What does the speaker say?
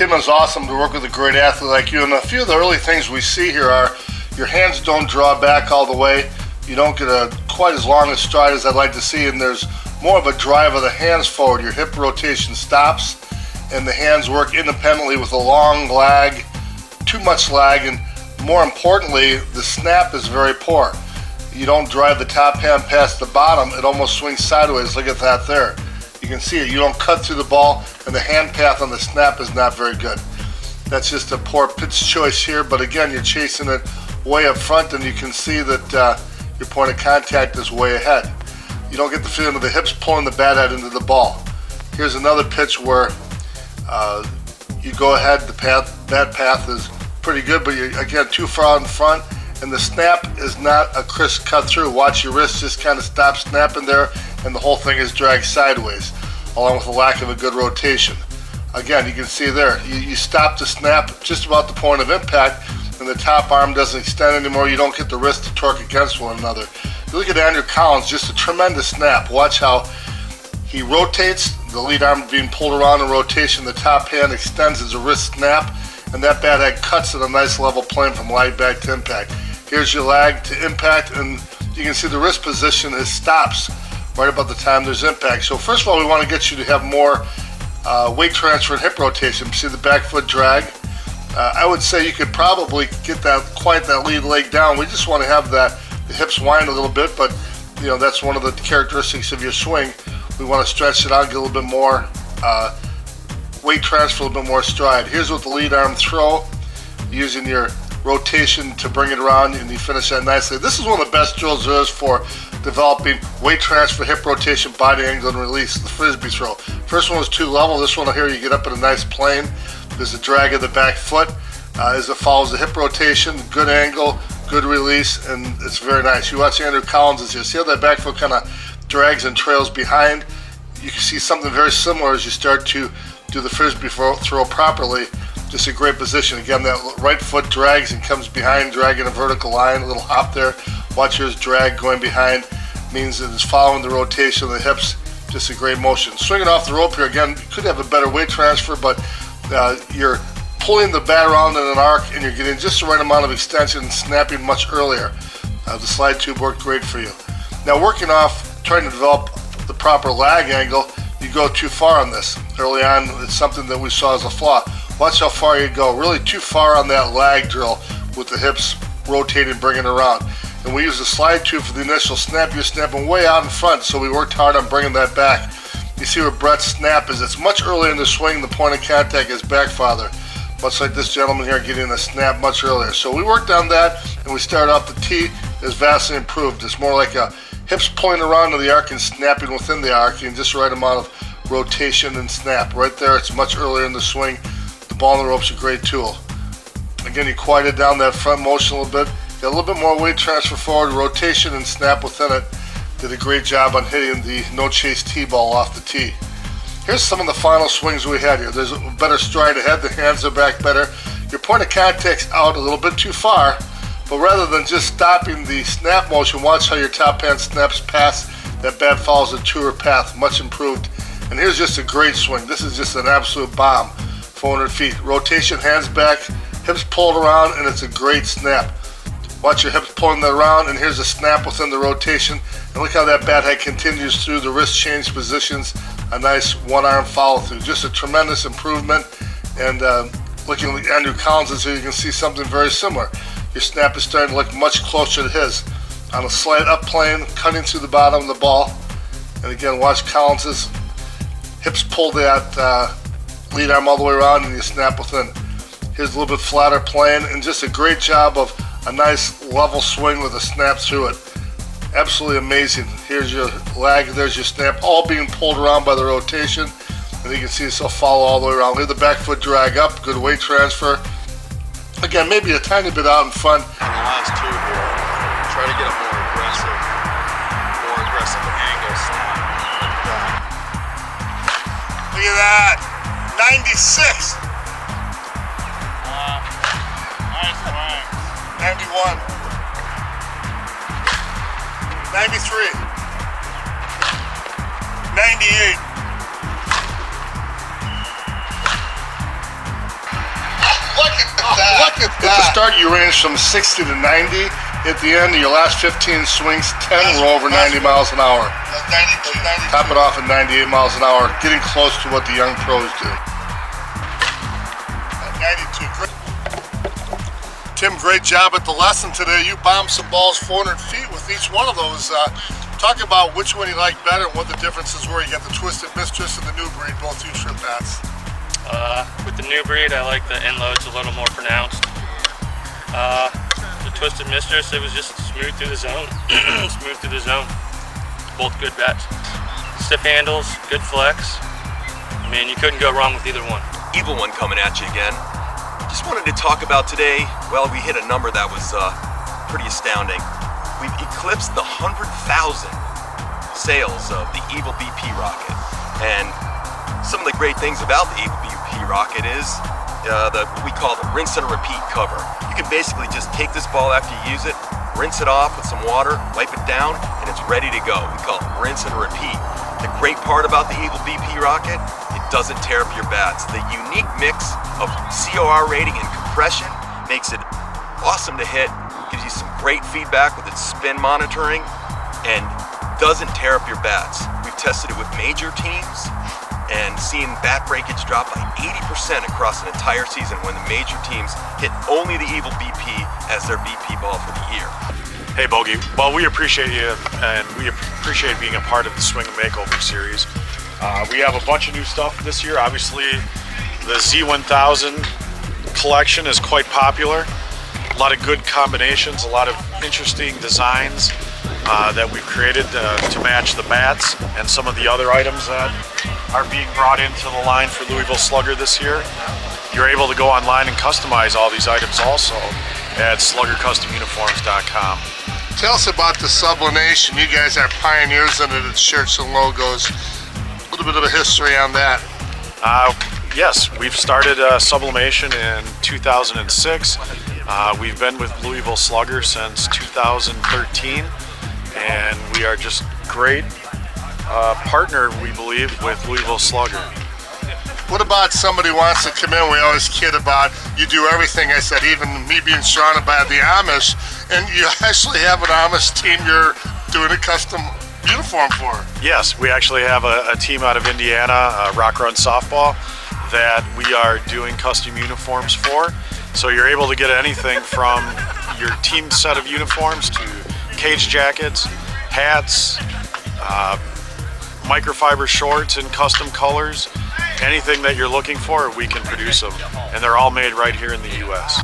Tim, is awesome to work with a great athlete like you. And a few of the early things we see here are your hands don't draw back all the way. You don't get a quite as long a stride as I'd like to see, and there's more of a drive of the hands forward. Your hip rotation stops, and the hands work independently with a long lag, too much lag, and more importantly, the snap is very poor. You don't drive the top hand past the bottom, it almost swings sideways. Look at that there. You can see it. You don't cut through the ball, and the hand path on the snap is not very good. That's just a poor pitch choice here, but again, you're chasing it way up front, and you can see that your point of contact is way ahead. You don't get the feeling of the hips pulling the bat head into the ball. Here's another pitch where you go ahead, the bat path is pretty good, but you're, again, too far out in front, and the snap is not a crisp cut through. Watch your wrist just kind of stop snapping there, and the whole thing is dragged sideways, along with the lack of a good rotation. Again, you can see there, you stop the snap just about the point of impact, and the top arm doesn't extend anymore. You don't get the wrist to torque against one another. You look at Andrew Collins, just a tremendous snap. Watch how he rotates, the lead arm being pulled around in rotation, the top hand extends as a wrist snap, and that bat head cuts at a nice level plane from lag back to impact. Here's your lag to impact, and you can see the wrist position is stops right about the time there's impact. So first of all, we want to get you to have more weight transfer and hip rotation. See the back foot drag? I would say you could probably get that lead leg down. We just want to have the hips wind a little bit, but you know, that's one of the characteristics of your swing. We want to stretch it out, get a little bit more weight transfer, a little bit more stride. Here's with the lead arm throw, using your rotation to bring it around, and you finish that nicely. This is one of the best drills there is for developing weight transfer, hip rotation, body angle, and release, the frisbee throw. First one was too level. This one here, you get up in a nice plane. There's a drag of the back foot as it follows the hip rotation, good angle, good release, and it's very nice. You watch Andrew Collins as you see how that back foot kind of drags and trails behind. You can see something very similar as you start to do the frisbee throw properly. Just a great position. Again, that right foot drags and comes behind, dragging a vertical line, a little hop there. Watch yours drag going behind, means it is following the rotation of the hips. Just a great motion. Swinging off the rope here, again, you could have a better weight transfer, but you're pulling the bat around in an arc, and you're getting just the right amount of extension and snapping much earlier. The slide tube worked great for you. Now, working off, trying to develop the proper lag angle, you go too far on this. Early on, it's something that we saw as a flaw. Watch how far you go. Really too far on that lag drill with the hips rotating, bringing it around. And we use the slide tube for the initial snap. You're snapping way out in front, so we worked hard on bringing that back. You see where Brett's snap is. It's much earlier in the swing. The point of contact is back farther. Much like this gentleman here getting a snap much earlier. So we worked on that, and we started off the tee is vastly improved. It's more like a hips pulling around to the arc and snapping within the arc, and just the right amount of rotation and snap. Right there, it's much earlier in the swing. The ball in the rope's a great tool. Again, you quieted down that front motion a little bit. Got a little bit more weight transfer forward, rotation and snap within it. Did a great job on hitting the no-chase tee ball off the tee. Here's some of the final swings we had here. There's a better stride ahead, the hands are back better. Your point of contact's out a little bit too far, but rather than just stopping the snap motion, watch how your top hand snaps past that bat follows a truer path, much improved. And here's just a great swing. This is just an absolute bomb. 400 feet. Rotation, hands back, hips pulled around, and it's a great snap. Watch your hips pulling that around, and here's a snap within the rotation. And look how that bat head continues through the wrist change positions. A nice one-arm follow-through. Just a tremendous improvement. And looking at Andrew Collins here, you can see something very similar. Your snap is starting to look much closer to his. On a slight up plane, cutting through the bottom of the ball. And again, watch Collins's hips pull that lead arm all the way around, and you snap within. Here's a little bit flatter plane, and just a great job of a nice level swing with a snap through it. Absolutely amazing. Here's your lag, there's your snap, all being pulled around by the rotation. And you can see this will follow all the way around. Leave the back foot drag up, good weight transfer. Again, maybe a tiny bit out in front. The last two here, try to get a more aggressive angle snap like that. Look at that, 96. Nice swing. 91. 93. 98. At the start, you range from 60 to 90. At the end of your last 15 swings, 10 were over 90 miles an hour. That's 92. Top it off at 98 miles an hour, getting close to what the young pros do. 92. Tim, great job at the lesson today. You bombed some balls 400 feet with each one of those. Talk about which one you like better and what the differences were. You got the Twisted Mistress and the New Breed, both two trip bats. With the New Breed, I like the inloads a little more pronounced. The Twisted Mistress, it was just smooth through the zone. Smooth through the zone. Both good bats. Stiff handles, good flex. I mean, you couldn't go wrong with either one. Evil One coming at you again. Just wanted to talk about today, well, we hit a number that was pretty astounding. We've eclipsed the 100,000 sales of the Evil BP rocket. And some of the great things about the Evil BP rocket is what we call the rinse and repeat cover. You can basically just take this ball after you use it, rinse it off with some water, wipe it down, and it's ready to go. We call it rinse and repeat. The great part about the Evil BP rocket, it doesn't tear up your bats. The unique mix of COR rating and compression makes it awesome to hit, gives you some great feedback with its spin monitoring, and doesn't tear up your bats. We've tested it with major teams and seen bat breakage drop by 80% across an entire season when the major teams hit only the Evil BP as their BP ball for the year. Hey Bogey, well, we appreciate you and we appreciate being a part of the Swing and Makeover series. We have a bunch of new stuff this year. Obviously, the Z1000 collection is quite popular. A lot of good combinations, a lot of interesting designs that we've created to match the bats and some of the other items that are being brought into the line for Louisville Slugger this year. You're able to go online and customize all these items also at sluggercustomuniforms.com. Tell us about the sublimation. You guys are pioneers in it. It's shirts and logos. A little bit of a history on that. Yes, we've started sublimation in 2006. We've been with Louisville Slugger since 2013, and we are just great partner, we believe, with Louisville Slugger. What about somebody who wants to come in? We always kid about you do everything. I said, even me being surrounded by the Amish, and you actually have an Amish team you're doing a custom uniform for. Yes, we actually have a team out of Indiana, Rock Run Softball, that we are doing custom uniforms for. So you're able to get anything from your team set of uniforms to cage jackets, hats, microfiber shorts in custom colors. Anything that you're looking for, we can produce them. And they're all made right here in the US.